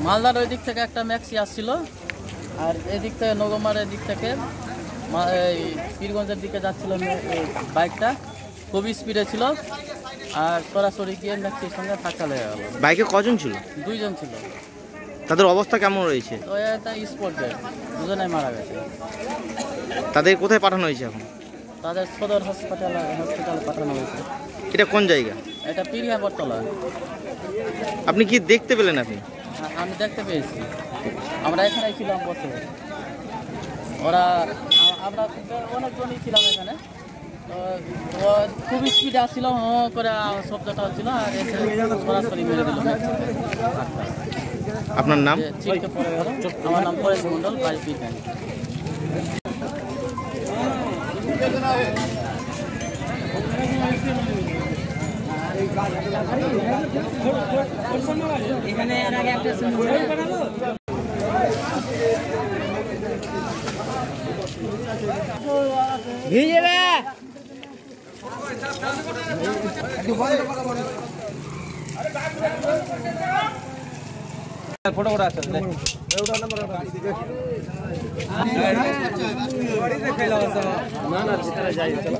মালদার ওই দিক থেকে একটা ম্যাক্সি আসছিল, আর এদিক থেকে নগমার দিক থেকে এই পীরগঞ্জের দিকে যাচ্ছিল বাইকটা, খুবই স্পিডে ছিল, আর সরাসরি গিয়ে ম্যাক্সির সঙ্গে ধাক্কা লেগে গেল। বাইকে কজন ছিল? 2 জন ছিল। তাদের অবস্থা কেমন রয়েছে? তো এটা স্পট ডেড, দুজনেই মারা গেছে। তাদের কোথায় পাঠানো হয়েছে এখন? তাদের সদর হসপিটালে পাঠানো হয়েছে। এটা কোন জায়গা? এটা পিরিয়া বটতলা। আপনি কি দেখতে পেলেন? আপনি? আমি দেখতে পেয়েছি, আমরা এখানেই ছিলাম বসে। আমরা অনেকজনই ছিলাম এখানে। তো খুব স্পিডে আসছিল, করে শব্দটা হচ্ছিল, আর এসে সরাসরি মেরে দিল। আপনার নাম? ছিটকে পড়ে গেল। আমার নাম পরেশ মণ্ডল, বাড়ি পীরগঞ্জ। এখানে এর আগে একটা ফটো ফটো আছে না না ভিতরে যাই চলো।